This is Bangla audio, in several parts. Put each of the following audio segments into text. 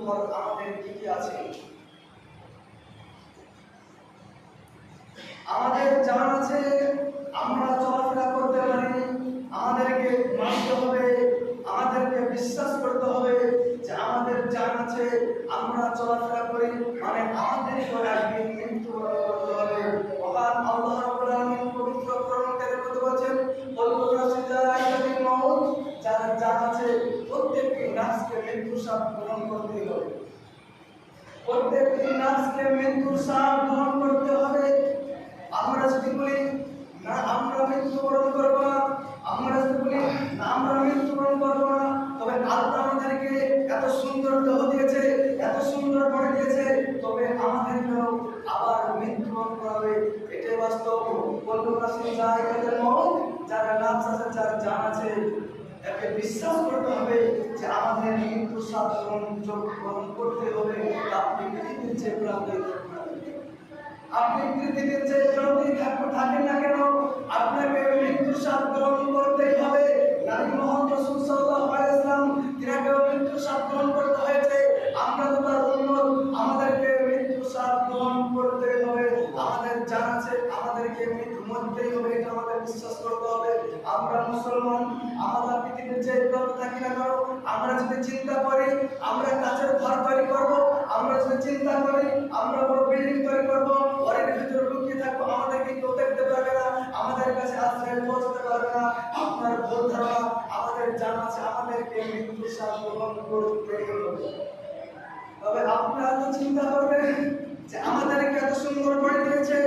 পর আমাদের কি কি আছে? আমাদের জান আছে, আমরা চলাফেরা করতে পারি, আমাদেরকে মানতে হবে, আমাদেরকে বিশ্বাস করতে হবে যে আমাদের জান আছে, আমরা চলাফেরা করি, মানে আমাদের একদিন মৃত্যুবরণ করতে হবে। মহান আল্লাহ রাব্বুল আলামিন পবিত্র কোরআনে কথা বলেছেন, যারা জান আছে প্রত্যেকটি নাফসকে মৃত্যুর স্বাদ গ্রহণ করতে হবে, প্রত্যেকটি নাফসকে মৃত্যুর স্বাদ গ্রহণ করতে হবে। আমরা যদি বলি না আমরা মৃত্যুবরণ করবো না, আমরা যদি বলি না আমরা মৃত্যুবরণ করবো না, তবে আল্লাহ আমাদেরকে এত সুন্দর দেহ দিয়েছে, এত সুন্দর বডি দিয়েছে, তবে আমাদেরকেও আবার মৃত্যুবরণ করাবে। এটাই বাস্তব। যারা নাফস আছে, যারা জান আছে, একে বিশ্বাস করতে হবে যে আমাদের মৃত্যু স্বাদ গ্রহণ করতে হবে। আপনি পৃথিবীর যে প্রান্তে, আপনি পৃথিবীর যে প্রান্তে থাকেন না কেন, আপনাকে মৃত্যুর স্বাদ গ্রহণ করতেই হবে। নবী মুহাম্মদ রাসূল সাল্লাল্লাহু আলাইহি ওয়াসাল্লাম তিনাকে মৃত্যুর স্বাদ গ্রহণ করতে হয়েছে। আমরা তো তার উম্মত, আমাদেরকে মৃত্যুর স্বাদ গ্রহণ করতে হবে। আমাদের জান আছে, আমাদেরকে মৃত্যু মরতেই হবে, এটা আমাদের বিশ্বাস করতে হবে। আমরা মুসলমান, আমরা পৃথিবীর যে প্রান্তে থাকি না কেন, আমরা যদি চিন্তা করি আমরা কাছের ঘর তৈরি করব, আমরা যদি চিন্তা করি আমরা বড় বিল্ডিং তৈরি করব, ঘরের ভিতরে লুকিয়ে থাকবো, আমাদেরকে কেউ দেখতে পারবে না, আমাদের কাছে আশ্রয় পৌঁছতে পারবে না। আপনার ভুল ধারণা। আমাদের জানা আছে, আমাদেরকে মৃত্যুর স্বাদ গ্রহণ করতে হবে। তবে আপনারা তো চিন্তা করবেন যে আমাদেরকে এত সুন্দর বডি দিয়েছে,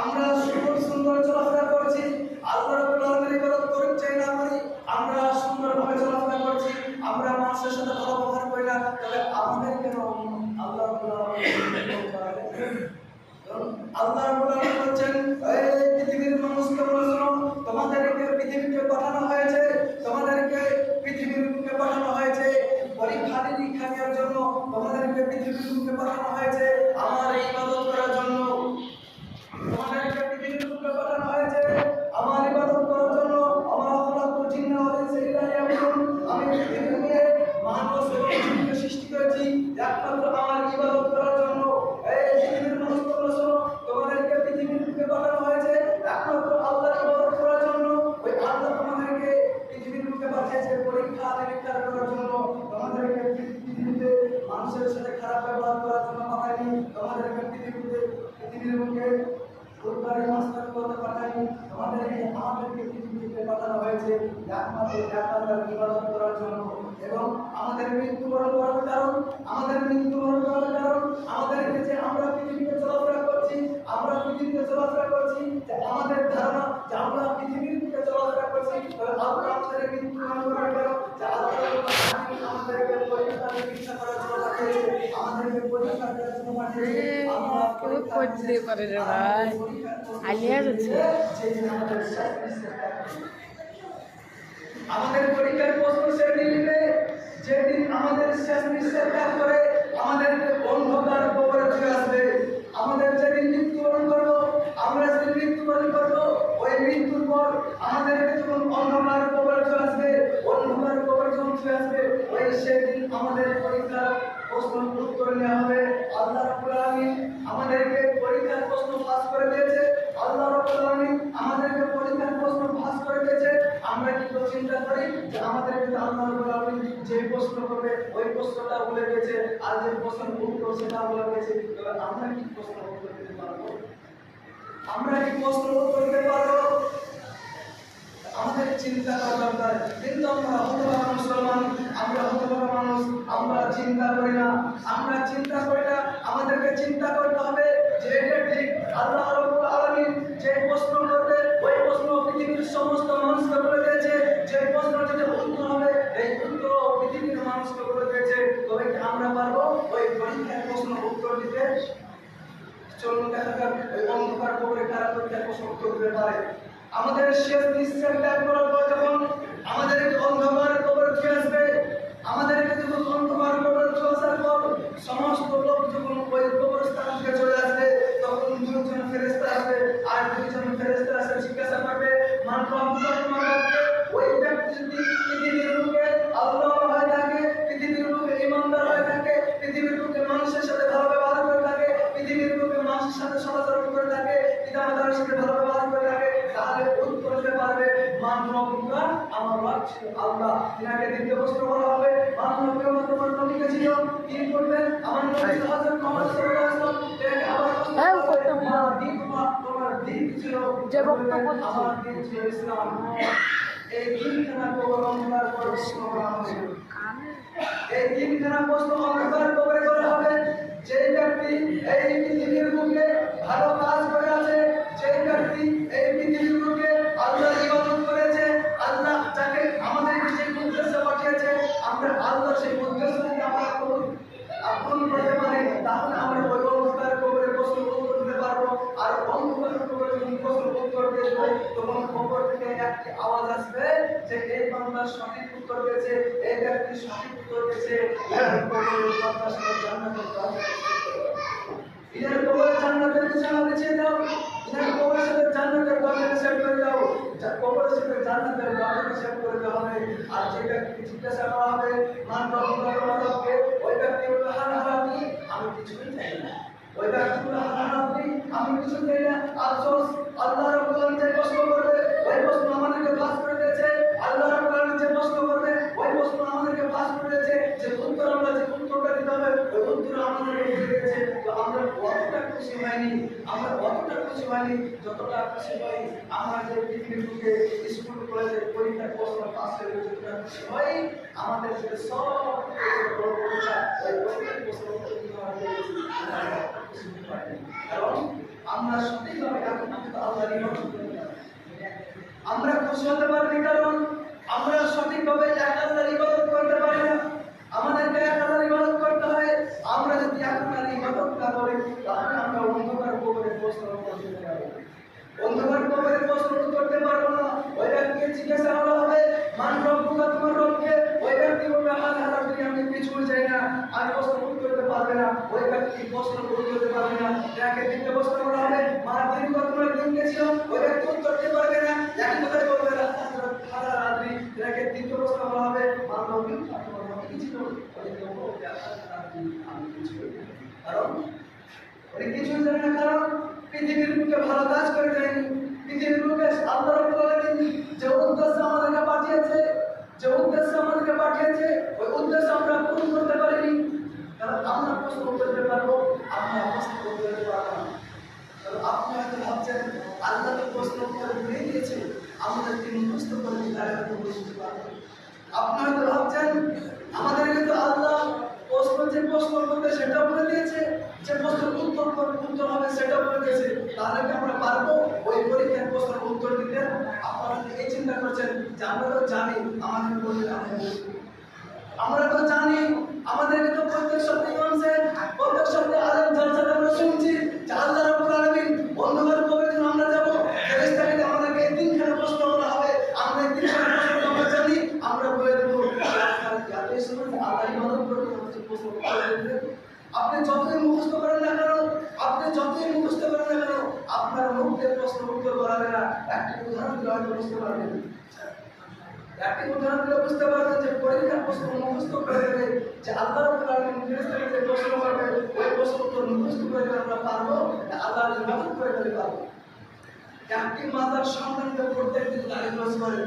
আমরা সুন্দর সুন্দর চলাফেরা করছি, আল্লাহ রাব্বুল আলামিনের ইবাদত করি চাই না করি, আমরা সুন্দরভাবে চলাফেরা করছি, আমরা মানুষের সাথে ভালো ব্যবহার করি না, তবে আমাদের কেন আল্লাহ রাব্বুল আলামিন আল্লাহ রাব্বুল আলামিন বলেন, এই পৃথিবীর মানুষ তোমরা শোনো, তোমাদেরকে পৃথিবীতে পাঠানো হয়েছে, তোমাদেরকে পৃথিবীতে পাঠানো হয়েছে পরীক্ষা নিরীক্ষা করার জন্য, তোমাদেরকে পৃথিবীতে পাঠানো হয়েছে আমার ইবাদত করার জন্য, তোমাদেরকে পৃথিবীতে পাঠানো হয়েছে আমার ইবাদত করার জন্য। আমার খলাকুল জিন্না ওয়াল ইনসা ইল্লা লিয়াবুদুন, আমি পৃথিবীতে মানুষ এবং জিনকে সৃষ্টি করেছি একমাত্র আমার ইবাদত করার জন্য। এই পৃথিবীর মানুষ তোমরা শোনো, তোমাদেরকে পৃথিবীতে পাঠানো হয়েছে একমাত্র আল্লাহর ইবাদত করার জন্য। ওই আল্লাহ তোমাদেরকে পৃথিবীর বুকে পাঠিয়েছে পরীক্ষা নিরীক্ষা করার জন্য, তোমাদেরকে পৃথিবীতে মানুষের সাথে খারাপ ব্যবহার করার জন্য পাঠায়নি, তোমাদেরকে পৃথিবীর বুকে ফুলবাড়ি মাস্টার করতে পাঠায়নি, তোমাদেরকে আমাদেরকে পৃথিবীতে পাঠানো হয়েছে একমাত্র আল্লাহর ইবাদত করার জন্য। এবং আমাদের মৃত্যুবরণ করার কারণ, আমাদের মৃত্যুবরণ করার কারণ আমাদেরকে যে আমরা পৃথিবীতে চলাফেরা করছি, আমরা পৃথিবীতে চলাফেরা করছি, যে আমাদের ধারণা যে আমরা পৃথিবীর বুকে চলাফেরা করছি, তবে আল্লাহ আমাদের মৃত্যুবরণ করার কারণ যে আল্লাহ আমাদেরকে পরীক্ষা নিরীক্ষা করার জন্য পাঠিয়েছে, আমাদেরকে পরীক্ষা করার জন্য পাঠিয়েছে। আমরা করতে পারে রে ভাই, আলিয়া যাচ্ছে আমাদের পরীক্ষার প্রশ্ন সেদিন নিবে যেদিন আমাদের শেষ নিঃশ্বাস ত্যাগ করে আমাদেরকে অন্ধকার কবরে চলে আসবে। আমাদের যেদিন মৃত্যুবরণ করবো, আমরা যেদিন মৃত্যুবরণ করবো, ওই মৃত্যুর পর আমাদেরকে যখন অন্ধকার কবরে চলে আসবে, অন্ধকার কবরে যখন চলে আসবে, ওই সেদিন আমাদের পরীক্ষার প্রশ্ন উত্তর নেওয়া হবে। আল্লাহ রাব্বুল আলামিন আমাদেরকে পরীক্ষার প্রশ্ন পাস করে দিয়েছে, আল্লাহ রাব্বুল আলামিন আমাদেরকে পরীক্ষার প্রশ্ন পাস করে দিয়েছে। আমরা কি চিন্তা করি যে আমাদেরকে আল্লাহ রাব্বুল আলামিন যে প্রশ্ন করবে ওই প্রশ্নটা বলে দিয়েছে, আর যে প্রশ্ন উত্তর সেটা বলে দিয়েছে, তবে আমরা কি প্রশ্ন উত্তর দিতে পারবো? আমরা কি প্রশ্ন উত্তর দিতে পারবো? আমাদের চিন্তা করা দরকার। কিন্তু আমরা হতভাগা মুসলমান, আমরা হতভাগা মানুষ, আমরা চিন্তা করি না, আমরা চিন্তা করি না। আমাদেরকে চিন্তা করতে হবে যে এটা ঠিক, আল্লাহ রাব্বুল আলামিন যে প্রশ্ন করবে ওই প্রশ্ন পৃথিবীর সমস্ত মানুষকে বলে দিয়েছে, যে প্রশ্ন যেটা উত্তর হবে এই উত্তর পৃথিবীর মানুষকে বলে দিয়েছে। তবে কি আমরা পারবো ওই পরীক্ষার প্রশ্ন উত্তর দিতে? চলুন দেখা যাক ওই অন্ধকার কবরে কারা পরীক্ষার প্রশ্ন উত্তর দিতে পারে। আমাদের শেষ নিঃশ্বাস ত্যাগ করার পর যখন আমাদেরকে অন্ধকার কবরে চলে আসবে, আমাদেরকে যখন অন্ধকার কবরে চলে আসার পর সমস্ত লোক যখন ওই কবরস্থান থেকে চলে আসবে, তখন দুইজন ফেরেশতা আসবে, আর দুইজন ফেরেশতা এসে জিজ্ঞাসা করবে মান রব্বুকা, ওই ব্যক্তি যদি পৃথিবীর বুকে আল্লাহ হয়ে থাকে, পৃথিবীর বুকে ইমানদার হয়ে থাকে, পৃথিবীর আল্লাহ তিনাকে দ্বিতীয় প্রশ্ন করা হবে মানব তোমার নবীকে ছিল কি করবেন আমার নবী হযরত মুহাম্মদ সাল্লাল্লাহু আলাইহি ওয়াসাল্লাম তাকে আবার প্রশ্ন করা হবে তোমার দিন ছিল যে বক্তব্য আমার দিন ছিল ইসলাম এই তিনখানা অন্ধকার প্রশ্ন করা হবে এই তিনখানা প্রশ্ন অন্ধকার কবরে করা হবে যে ব্যক্তি এই পৃথিবীর বুকে ভালো কাজ করে আছে যে ব্যক্তি এই পৃথিবীর বুকে আল্লাহর ইবাদত করেছে আল্লাহ যাকে আমাদের যে উদ্দেশ্যে পাঠিয়েছে আমরা আল্লাহ সেই উদ্দেশ্যকে আমরা আপন করতে পারি তাহলে আমরা ওই অন্ধকার কবরে প্রশ্ন উত্তর দিতে পারবো আর অন্ধকার কবরে যদি প্রশ্ন উত্তর দেবো তখন কবর থেকে একটি আওয়াজ আসবে যে এই বান্দা সঠিক উত্তর দিয়েছে এই ব্যক্তি সঠিক উত্তর দিয়েছে কবরের কথা শুনে জান্নাতের দরজা ইনার কবরে জান্নাতের বিছানা বিছিয়ে দাও ইনার কবরের সাথে জান্নাতের দরজা সেট করে দাও কবরের সাথে জান্নাতের দরজা সেট করে দেওয়া হবে আর যে ব্যক্তি জিজ্ঞাসা করা হবে মান রব্বুকে ওই ব্যক্তি বলবে হারামি আমি কিছুই চাই না ওই ব্যক্তি বলবে হারামি আমি কিছু চাই না আফসোস আল্লাহ রাব্বুল আলামিন যে প্রশ্ন করবে ওই প্রশ্ন আমাদেরকে ফাঁস করে দিয়েছে আল্লাহ রাব্বুল আলামিন যে প্রশ্ন করবে ওই প্রশ্ন আমাদেরকে ফাঁস করে দিয়েছে যে উত্তর আমরা যে উত্তরটা দিতে হবে ওই উত্তর আমাদেরকে বুঝে দিয়েছে তো আমরা অতটা খুশি হয়নি যতটা খুশি হই আমরা যে পৃথিবীর বুকে স্কুল কলেজে পরীক্ষার প্রশ্ন পাস করে যতটা খুশি হই আমাদের যে সব পরীক্ষা ওই পরীক্ষার প্রশ্ন কারণ আমরা সঠিকভাবে আল্লাহর ইবাদত করি আমরা খুশি হতে পারি কারণ আমরা সঠিকভাবে আল্লাহর ইবাদত করতে পারি না আমাদেরকে আল্লাহর ইবাদত করতে হয় আমরা যদি আল্লাহর ইবাদত না করি তাহলে আমরা অন্ধকার কবরে প্রশ্ন করতে পারবো অন্ধকার কবরে প্রশ্ন করতে পারবো না ওই ব্যক্তিকে জিজ্ঞাসা করা হবে মান রব্বুকা তোমার রবকে ওই ব্যক্তি বলবে হারামি আমি কিছুই চাই না আর প্রশ্ন করতে পারবে না ওই ব্যক্তি প্রশ্ন করতে পারবে না তাকে দ্বিতীয় প্রশ্ন করা হবে মা দিনকা তোমার দিন ছিল ওই ব্যক্তি উত্তর দিতে পারবে না একই কথাই বলবে সারা রাত্রি তাকে দ্বিতীয় প্রশ্ন করা হবে মা রব্বুকা তোমার রব কি ছিল আমি কিছুই কারণ ওই কিছুই জানে না কারণ পৃথিবীর বুকে ভালো কাজ করে যায়নি পৃথিবীর বুকে আল্লাহ রাব্বুল আলামিন যে উদ্দেশ্যে আমাদেরকে পাঠিয়েছে ওই উদ্দেশ্য আমরা পূরণ করতে পারিনি কারণ আমরা প্রশ্ন করতে পারবো আমরা প্রশ্ন করতে পারবো না কারণ আপনি হয়তো ভাবছেন আল্লাহ তো প্রশ্ন করে দিয়ে দিয়েছে আমাদেরকে মুখস্থ করে তারা হয়তো বুঝতে পারবো আপনি হয়তো ভাবছেন আমাদেরকে তো আল্লাহ প্রশ্ন করবে সেটাও বলে দিয়েছে যে প্রশ্নের উত্তর হবে সেটাও বলে দিয়েছে তাহলে কি আমরা পারবো ওই পরীক্ষার প্রশ্নের উত্তর দিতে আপনারা এই চিন্তা করছেন যে আমরা তো জানি আমাদের বলতে আমরা তো জানি আমাদেরকে তো প্রত্যেক সপ্তাহে আলেম জালসাতে আমরা শুনছি যে আল্লাহ রাব্বুল আলামিন অন্ধকার কবরে আমরা যাব ফেরেশতাকে আমাদেরকে এই তিনখানা প্রশ্ন করা হবে আমরা এই তিনখানা প্রশ্ন আমরা জানি আমরা বলে দেব এই সময় আল্লাহ ইবাদত করতে প্রশ্ন করতে আপনি যতই মুখস্থ করেন না কেন আপনার মুখে প্রশ্ন উত্তর করাবে না একটি উদাহরণ দিলে হয়তো বুঝতে পারবেন যে পরীক্ষার প্রশ্ন মুখস্থ করে দেবে যে আল্লাহ রাব্বুল আলামিন ফেরেশতাকে যে প্রশ্ন করবে ওই প্রশ্ন উত্তর মুখস্থ করে দিলে আমরা পারবো আল্লাহর ইবাদত করে দিতে পারবো একটি মাতার সন্তানকে প্রত্যেকদিন গালি ক্লাস করে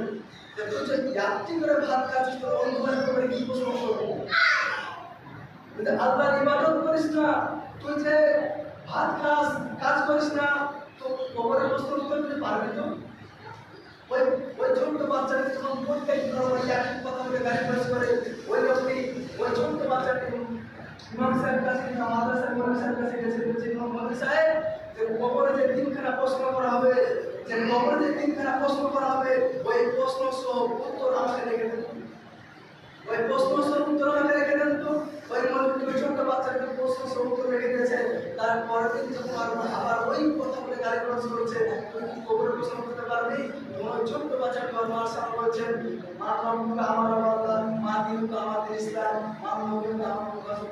যে তুই যে একটি করে ভাত খাচ্ছিস তোর অন্ধকার করে কি প্রশ্ন করবো আল্লাহর ইবাদত করিস না তুই যে ভাত খাস কাজ করিস না তো কবরে প্রশ্ন উত্তর দিতে পারবি তো ওই ছোট্ট বাচ্চাকে যখন প্রত্যেক একই কথা বলে গালি ক্লাস করে ওই লোকটি ওই ছোট্ট বাচ্চাটি ইমাম সাহেব কাছে মাদ্রাসার ইমাম সাহেব কাছে গেছে বলছে ইমাম সাহেব যে কবরে যে তিনখানা প্রশ্ন করা হবে ওই প্রশ্ন সহ উত্তর আমাকে রেখে দেন তো ওই ছোট্ট বাচ্চাকে প্রশ্ন সহ উত্তর রেখে দিয়েছে তারপরের দিন যখন আবার ওই কথা বলে গালি ক্লাস করেছে তুই কি কবরে প্রশ্ন করতে পারবি ওই ছোট্ট বাচ্চাটি আমার সামনে বলছেন মা রব্বুকা আমার আল্লাহ মা দিনুকা আমাদের ইসলাম মা নবীকা আমার মুহাম্মদ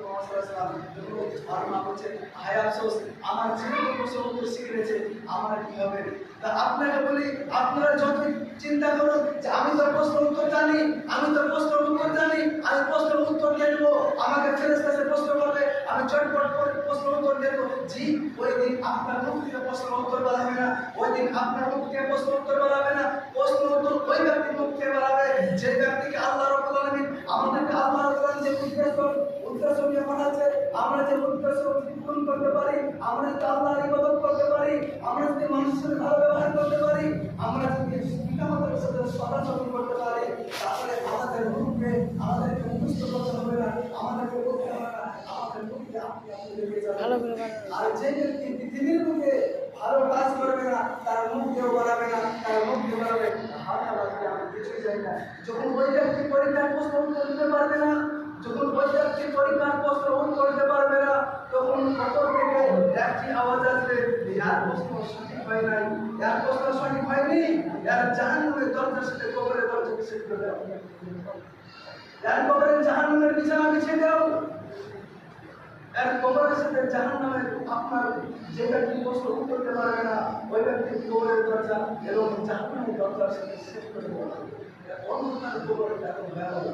আর মা বলছে হায় আফসোস আমার জীবন প্রশ্ন উত্তর শিখেছে আমার কি হবে তা আপনাকে বলি আপনারা যতই চিন্তা করুন যে আমি তো প্রশ্নের উত্তর জানি আমি প্রশ্নের উত্তর দিয়ে দেবো আমাকে ফেরেশতা প্রশ্ন করবে আমি চটপট করে প্রশ্ন উত্তর দেব, জি ওই দিন আপনার মুখ থেকে প্রশ্ন উত্তর বলা হবে না, ওই দিন আপনার মুখ থেকে প্রশ্ন উত্তর বলা হবে না, প্রশ্ন উত্তর ওই ব্যক্তির মুখ থেকে বলা হবে যে ব্যক্তিকে আল্লাহ রাব্বুল আলামিন আমাদেরকে আল্লাহ রাব্বুল আলামিন যে উদ্দেশ্য নিয়ে পাঠাচ্ছে, আমরা যে উদ্দেশ্য পূরণ করতে পারি, আমরা যদি আল্লাহর ইবাদত করতে পারি, আমরা যদি মানুষের সাথে ভালো ব্যবহার করতে পারি, আমরা যদি পিতামাতার সাথে সদাচরণ করতে পারি, তাহলে আমাদের মুখে আমাদেরকে মুখস্থ করতে হবে না, আমাদেরকে বলতে হবে না, আমাদের মুখে আপনি লেগে ভালো যাবেন। করে আর যে ব্যক্তি পৃথিবীর মুখে ভালো কাজ করবে না, তার মুখ কেউ বাড়াবে না, তার মুখ কেউ বাড়াবে হালকা বাড়বে, আমি কিছুই জানি না। যখন ওই ব্যক্তি পরীক্ষার প্রশ্ন উত্তর দিতে পারবে না, যখন ওই ব্যক্তি পরীক্ষার প্রশ্ন উত্তর দিতে পারবে না, তখন অন্তর থেকে একটি আওয়াজ আসবে, ইয়ার প্রশ্ন সঠিক হয় নাই, ইয়ার প্রশ্ন সঠিক হয়নি, ইয়ার জাহান্নামের দরজার সাথে কবরের দরজাকে সেট করে দাও, ইয়ার কবরের জাহান্নামের বিছানা বিছিয়ে দাও, এর কবরের সাথে জাহান্নামের আপনার যে ব্যক্তি প্রশ্ন উত্তর দিতে পারবে না, ওই ব্যক্তির কবরের দরজা এবং জাহান্নামের দরজার সাথে সেট করে দেওয়া হবে। অন্ধকার কবর এত ভয়াবহ,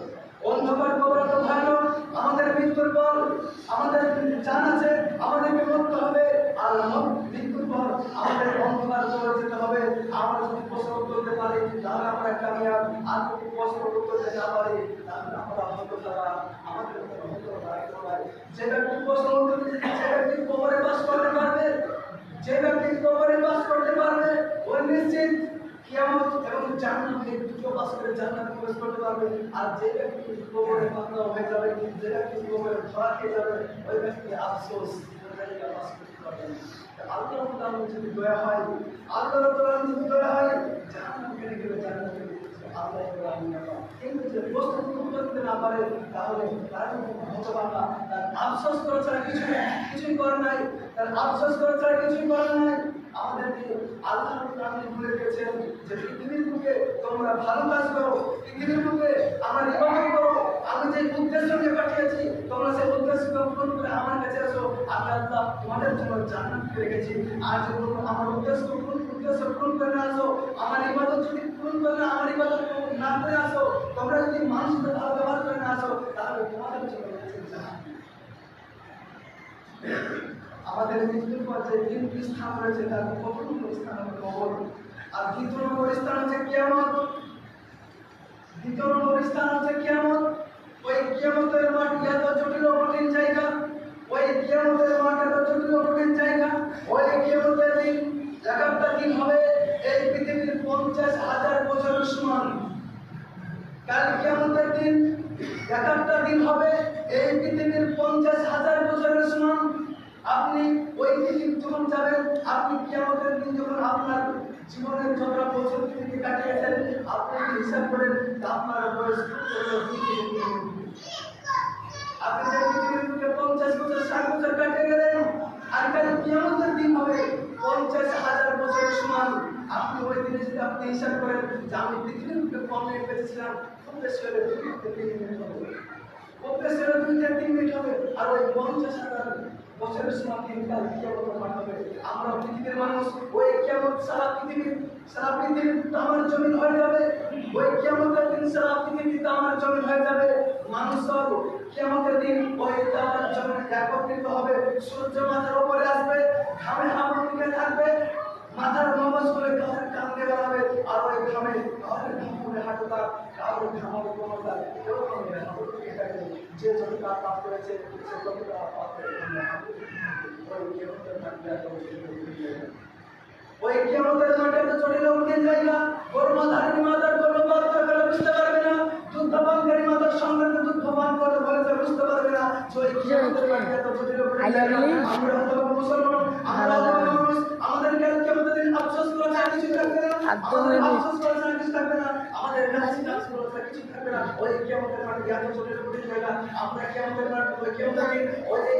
অন্ধকার কবর এত ভয়ানক। আমাদের মৃত্যুর পর আমাদের জান আছে, আমাদেরকে মরতে হবে, আর মৃত্যুর পর আমাদের অন্ধকার কবরে যেতে হবে। আমরা যদি প্রশ্ন উত্তর দিতে পারি তাহলে আমরা কামিয়াব, আর যদি প্রশ্ন উত্তর দিতে না পারি তাহলে আমরা হতভাগা, আমাদের যে ব্যক্তি প্রশ্ন উত্তর দিতে, যে ব্যক্তি কবরে বাস করতে পারবে, যে ব্যক্তি কবরে বাস করতে পারবে, ওই নিশ্চিত কিয়ামত এবং জান্নাতে দুটো বাস করে জান্নাতে প্রবেশ করতে পারবে। আর যে ব্যক্তি কবরে বাঁধা হয়ে যাবে, যে ব্যক্তি কবরে ধরা খেয়ে যাবে, ওই ব্যক্তি আফসোস বাস করতে পারবে না। আল্লাহ রাব্বুল আলামিন যদি দয়া হয়, আল্লাহ রাব্বুল আলামিন যদি দয়া হয়, জান্নাত পেয়ে গেলে জান্নাতে আল্লাহ রাব্বুল আলামিন। কিন্তু যে প্রশ্ন উত্তর দিতে না পারে তাহলে তার হতভাগা, তার আফসোস করা ছাড়া কিছুই করার নাই, তার আফসোস করা ছাড়া কিছুই করার নাই। আমাদেরকে আল্লাহ রাব্বুল আলামিন বলে দিয়েছেন যে পৃথিবীর বুকে তোমরা ভালো কাজ করো, পৃথিবীর বুকে আমার ইবাদত করো, আমি যে উদ্দেশ্য নিয়ে পাঠিয়েছি তোমরা সেই উদ্দেশ্যকে পূরণ করে আমার কাছে আসো, আমি আল্লাহ তোমাদের জন্য জান্নাত রেখেছি। আর যদি আমার উদ্দেশ্য পূরণ করে না আসো, আমার ইবাদত যদি পূরণ করে না, আমার ইবাদত না করে আসো, তোমরা যদি মানুষের ভালো ব্যবহার করে না আসো, তাহলে তোমাদের জন্য রয়েছে জাহান্নাম। আমাদের মৃত্যুর পর যে তিনটি স্থান রয়েছে তার প্রথম স্থান হলো কবর, আর দ্বিতীয় নম্বর স্থান হচ্ছে কিয়ামত। দ্বিতীয় নম্বর স্থান হচ্ছে কিয়ামত। ওই কিয়ামতের মাঠ এত জটিল ও কঠিন জায়গা, ওই কিয়ামতের মাঠ এত জটিল ও কঠিন জায়গা। ওই কিয়ামতের দিন একটা দিন হবে এই পৃথিবীর 50,000 বছরের সমান। কাল কিয়ামতের দিন একটা দিন হবে এই পৃথিবীর 50,000 বছরের সমান। আপনি ওই দিন যখন যাবেন, আপনি কিয়ামতের দিন যখন আপনার জীবনের যতটা বছর পৃথিবী কাটিয়েছেন, আপনি হিসাব করেন আপনার বয়স আপনি যে পৃথিবীর 50 বছর 60 বছর কাটিয়ে গেলেন, আর কাল কিয়ামতের দিন হবে 50,000 বছরের সমান। আপনি ওই দিনে যদি আপনি হিসাব করেন যে আমি পৃথিবীর কম মিনিট বেঁচেছিলাম, খুব বেশি হলে 2 থেকে 3 মিনিট হবে, খুব বেশি হলে 2 থেকে 3 মিনিট হবে। আর ওই 50,000 বছরের সময় দিনকাল কিয়ামতের মাঠ হবে। আমরা পৃথিবীর মানুষ, ওই কিয়ামত সারা পৃথিবী তামার জমিন হয়ে যাবে। ওই কিয়ামতের দিন সারা পৃথিবী তামার জমিন হয়ে যাবে। মানুষ সব কিয়ামতের দিন ওই তামার জমিন একত্রিত হবে। সূর্য মাথার উপরে আসবে, ঘামে হাঁপুড়ে থাকবে, মাথার মগজ করে কাউরে কান্দে বেড়াবে, আর ওই ঘামে কাউরে ঘামে হাঁটুতা, কাউরে ঘামাবে কোমরটা, এরকম হাঁটুতে থাকবে। যে যতটা পাপ করেছে সে ততটা পাপ করে ওই কিয়ামতের মাঠে তো জটিল কঠিন জায়গা। গর্ভধারিণী মাতার গর্ভপাত করে বুঝতে পারবে না, দুগ্ধপানকারী মাতার সঙ্গে দুগ্ধ পান করে বলে বুঝতে পারবে না। ওই কিয়ামতের মাঠে তো জটিল কঠিন জায়গা। আমরা হয়তো মুসলমান, আমরা হয়তো মানুষ, আমাদের কিয়ামতের দিন আফসোস করা ছাড়া কিছু থাকবে না, আমাদের আফসোস করা ছাড়া কিছু থাকবে না, আমাদের নাচি নাচ করা ছাড়া কিছু থাকবে না। ওই কিয়ামতের মাঠে এত জটিল কঠিন জায়গা। আমরা কিয়ামতের মাঠে ওই কিয়ামতের দিন ওই যে